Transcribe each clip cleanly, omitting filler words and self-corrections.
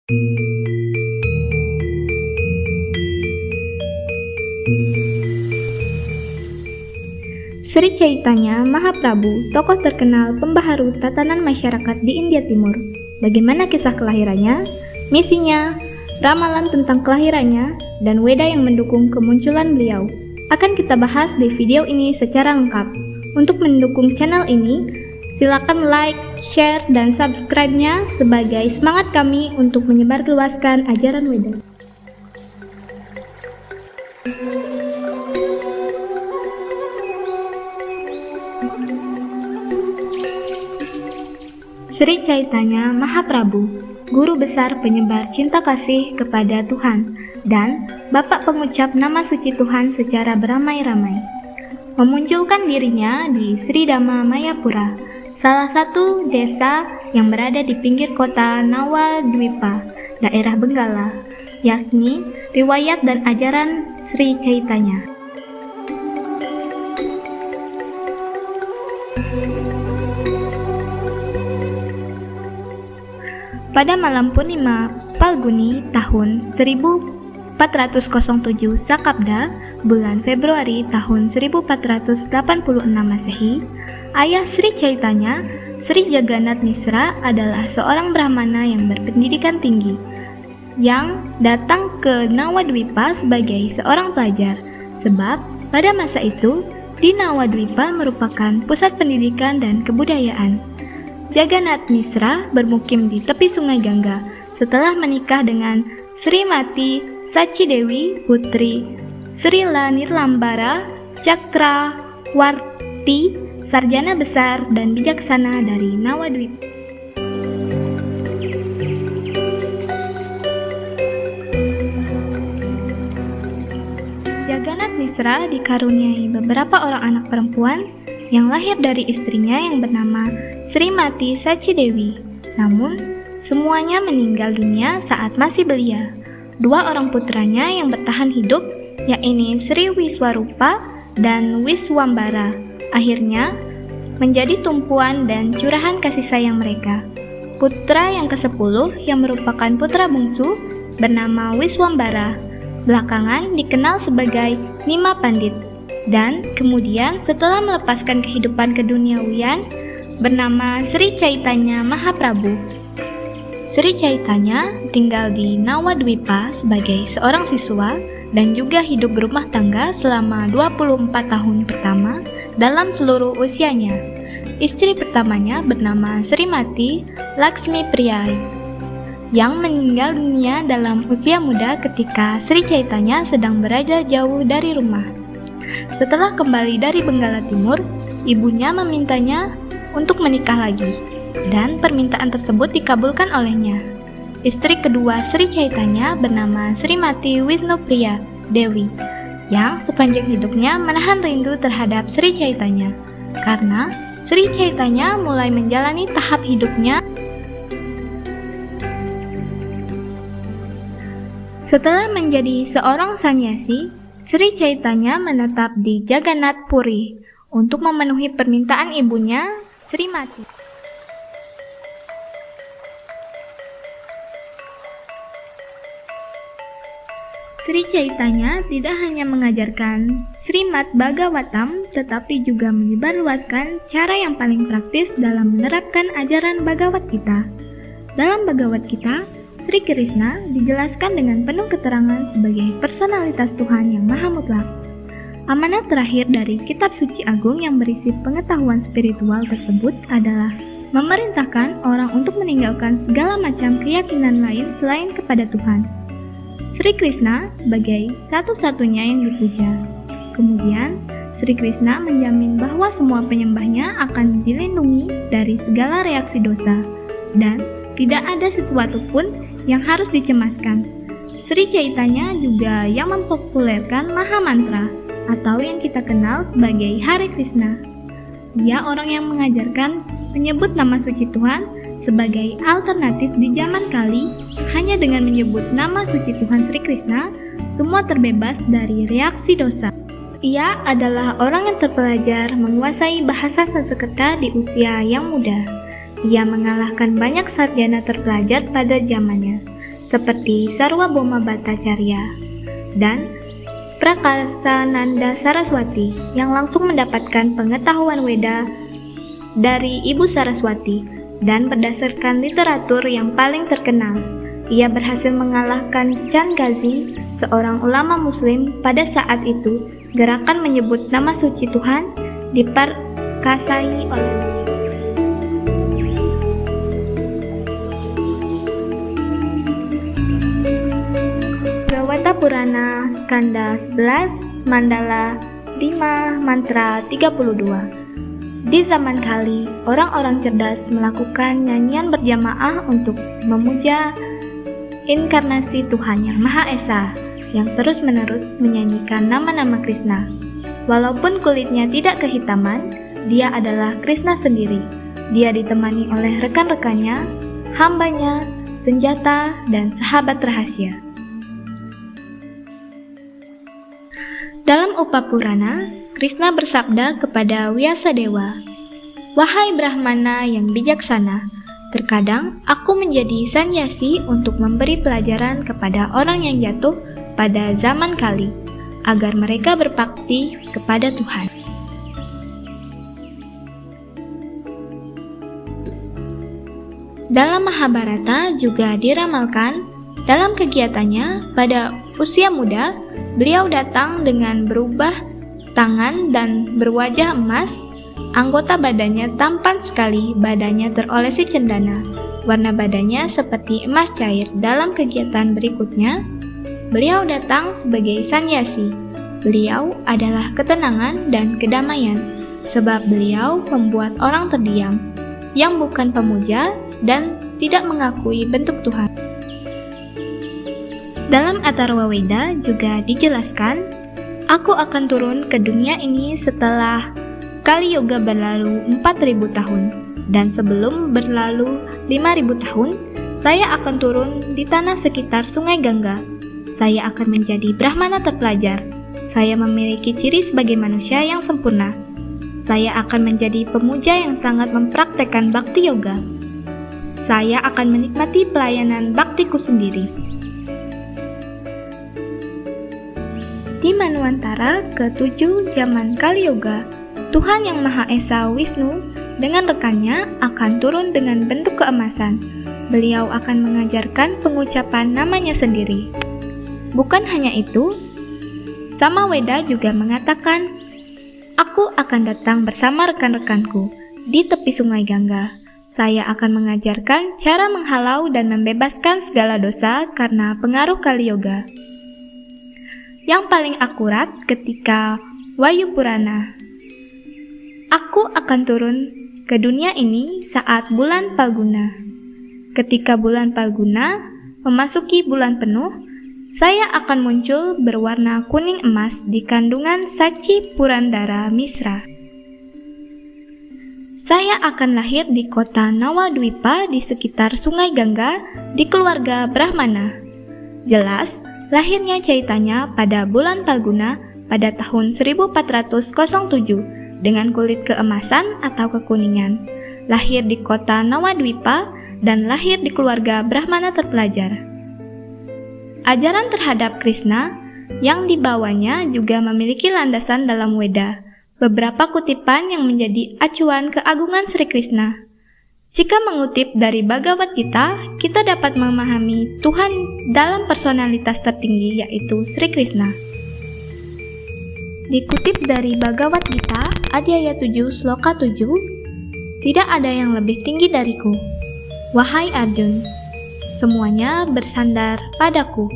Sri Chaitanya Mahaprabhu, tokoh terkenal pembaharu tatanan masyarakat di India Timur. Bagaimana kisah kelahirannya, misinya, ramalan tentang kelahirannya, dan Weda yang mendukung kemunculan beliau akan kita bahas di video ini secara lengkap. Untuk mendukung channel ini, silakan like, share, dan subscribe-nya sebagai semangat kami untuk menyebarluaskan ajaran Weda. Sri Chaitanya Mahaprabhu, guru besar penyebar cinta kasih kepada Tuhan dan bapak pengucap nama suci Tuhan secara beramai-ramai, memunculkan dirinya di Sri Dhamma Mayapura, salah satu desa yang berada di pinggir kota Nawadwipa, daerah Benggala, yakni riwayat dan ajaran Sri Chaitanya. Pada malam Purnima Palguni tahun 1407 Sakabda, bulan Februari tahun 1486 Masehi, ayah Sri Chaitanya, Sri Jagannath Misra adalah seorang brahmana yang berpendidikan tinggi, yang datang ke Nawadwipa sebagai seorang pelajar, sebab pada masa itu, di Nawadwipa merupakan pusat pendidikan dan kebudayaan. Jagannath Misra bermukim di tepi sungai Gangga setelah menikah dengan Srimati Sachidewi, putri Srila Nirlambara Cakrawarti, sarjana besar dan bijaksana dari Nawadwipa. Jagannath Misra dikaruniai beberapa orang anak perempuan yang lahir dari istrinya yang bernama Srimati Sachidewi. Namun, semuanya meninggal dunia saat masih belia. Dua orang putranya yang bertahan hidup, yakni Sri Wiswarupa dan Wiswambara, akhirnya menjadi tumpuan dan curahan kasih sayang mereka. Putra yang ke-10 yang merupakan putra bungsu bernama Wiswambara, belakangan dikenal sebagai Nima Pandit, dan kemudian setelah melepaskan kehidupan keduniawian, bernama Sri Chaitanya Mahaprabhu. Sri Chaitanya tinggal di Nawadwipa sebagai seorang siswa dan juga hidup berumah tangga selama 24 tahun pertama dalam seluruh usianya. Istri pertamanya bernama Srimati Laksmi Priyai, yang meninggal dunia dalam usia muda ketika Sri Chaitanya sedang berada jauh dari rumah. Setelah kembali dari Benggala Timur, ibunya memintanya untuk menikah lagi, dan permintaan tersebut dikabulkan olehnya. Istri kedua Sri Chaitanya bernama Srimati Wisnupriya Dewi, yang sepanjang hidupnya menahan rindu terhadap Sri Chaitanya, karena Sri Chaitanya mulai menjalani tahap hidupnya. Setelah menjadi seorang sannyasi, Sri Chaitanya menetap di Jagannath Puri untuk memenuhi permintaan ibunya, Srimati. Sri Chaitanya tidak hanya mengajarkan Srimad Bhagavatam, tetapi juga menyebarluaskan cara yang paling praktis dalam menerapkan ajaran Bhagavad Gita. Dalam Bhagavad Gita, Sri Krishna dijelaskan dengan penuh keterangan sebagai personalitas Tuhan yang maha mutlak. Amanat terakhir dari kitab suci agung yang berisi pengetahuan spiritual tersebut adalah memerintahkan orang untuk meninggalkan segala macam keyakinan lain selain kepada Tuhan. Sri Krishna sebagai satu-satunya yang dipuja. Kemudian, Sri Krishna menjamin bahwa semua penyembahnya akan dilindungi dari segala reaksi dosa, dan tidak ada sesuatu pun yang harus dicemaskan. Sri Chaitanya juga yang mempopulerkan Maha Mantra, atau yang kita kenal sebagai Hare Krishna. Dia orang yang mengajarkan menyebut nama suci Tuhan sebagai alternatif di zaman kali. Hanya dengan menyebut nama suci Tuhan Sri Krishna, semua terbebas dari reaksi dosa. Ia adalah orang yang terpelajar menguasai bahasa Sanskerta di usia yang muda. Ia mengalahkan banyak sarjana terpelajar pada zamannya. seperti Sarwabhauma Bhattacharya dan Prakasananda Saraswati yang langsung mendapatkan pengetahuan Weda dari Ibu Saraswati, dan berdasarkan literatur yang paling terkenal, ia berhasil mengalahkan Chan Gazi, seorang ulama muslim. Pada saat itu, gerakan menyebut nama suci Tuhan diperkasai oleh Bhagavata Purana Skanda 11 Mandala 5 Mantra 32. Di zaman Kali, orang-orang cerdas melakukan nyanyian berjamaah untuk memuja inkarnasi Tuhan Yang Maha Esa yang terus-menerus menyanyikan nama-nama Krishna. Walaupun kulitnya tidak kehitaman, dia adalah Krishna sendiri. Dia ditemani oleh rekan-rekannya, hambanya, senjata, dan sahabat rahasia. Dalam Upapurana, Krishna bersabda kepada Vyasadewa, "Wahai Brahmana yang bijaksana, terkadang aku menjadi sannyasi untuk memberi pelajaran kepada orang yang jatuh pada zaman Kali, agar mereka berbakti kepada Tuhan." Dalam Mahabharata juga diramalkan, dalam kegiatannya pada usia muda, beliau datang dengan berubah tangan dan berwajah emas. Anggota badannya tampan sekali, badannya terolesi cendana, warna badannya seperti emas cair. Dalam kegiatan berikutnya, beliau datang sebagai sannyasi. Beliau adalah ketenangan dan kedamaian, sebab beliau membuat orang terdiam, yang bukan pemuja dan tidak mengakui bentuk Tuhan. Dalam Atharva Veda juga dijelaskan, aku akan turun ke dunia ini setelah Kali Yoga berlalu 4.000 tahun, dan sebelum berlalu 5.000 tahun, saya akan turun di tanah sekitar Sungai Gangga. Saya akan menjadi Brahmana terpelajar. Saya memiliki ciri sebagai manusia yang sempurna. Saya akan menjadi pemuja yang sangat mempraktekkan Bhakti Yoga. Saya akan menikmati pelayanan baktiku sendiri. Di Manwantara ke-7 zaman Kali Yoga, Tuhan Yang Maha Esa Wisnu dengan rekannya akan turun dengan bentuk keemasan. Beliau akan mengajarkan pengucapan namanya sendiri. Bukan hanya itu, Samaveda juga mengatakan, "Aku akan datang bersama rekan-rekanku di tepi Sungai Gangga. Saya akan mengajarkan cara menghalau dan membebaskan segala dosa karena pengaruh Kali Yoga." Yang paling akurat ketika Wayu Purana. Aku akan turun ke dunia ini saat bulan Palguna. Ketika bulan Palguna memasuki bulan penuh, saya akan muncul berwarna kuning emas di kandungan Saci Purandara Misra. Saya akan lahir di kota Nawadwipa di sekitar Sungai Gangga di keluarga Brahmana. Jelas, lahirnya Caitanya pada bulan Palguna pada tahun 1407 dengan kulit keemasan atau kekuningan, lahir di kota Nawadwipa dan lahir di keluarga Brahmana terpelajar. Ajaran terhadap Krishna yang dibawanya juga memiliki landasan dalam Weda, beberapa kutipan yang menjadi acuan keagungan Sri Krishna. Jika mengutip dari Bhagavad Gita, kita dapat memahami Tuhan dalam personalitas tertinggi, yaitu Sri Krishna. Dikutip dari Bhagavad Gita, Adhyaya 7, Sloka 7, "Tidak ada yang lebih tinggi dariku, wahai Arjun. Semuanya bersandar padaku,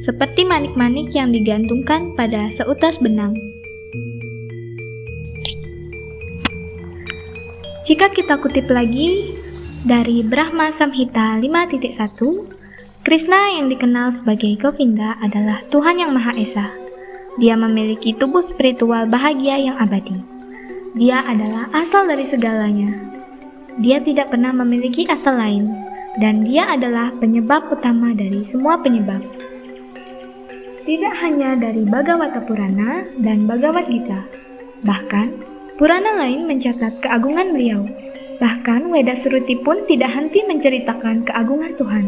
seperti manik-manik yang digantungkan pada seutas benang." Jika kita kutip lagi dari Brahma Samhita 5.1, Krishna yang dikenal sebagai Govinda adalah Tuhan Yang Maha Esa. Dia memiliki tubuh spiritual bahagia yang abadi. Dia adalah asal dari segalanya. Dia tidak pernah memiliki asal lain, dan dia adalah penyebab utama dari semua penyebab. Tidak hanya dari Bhagavata Purana dan Bhagavad Gita, bahkan Purana lain mencatat keagungan beliau. Bahkan Weda Suruti pun tidak henti menceritakan keagungan Tuhan.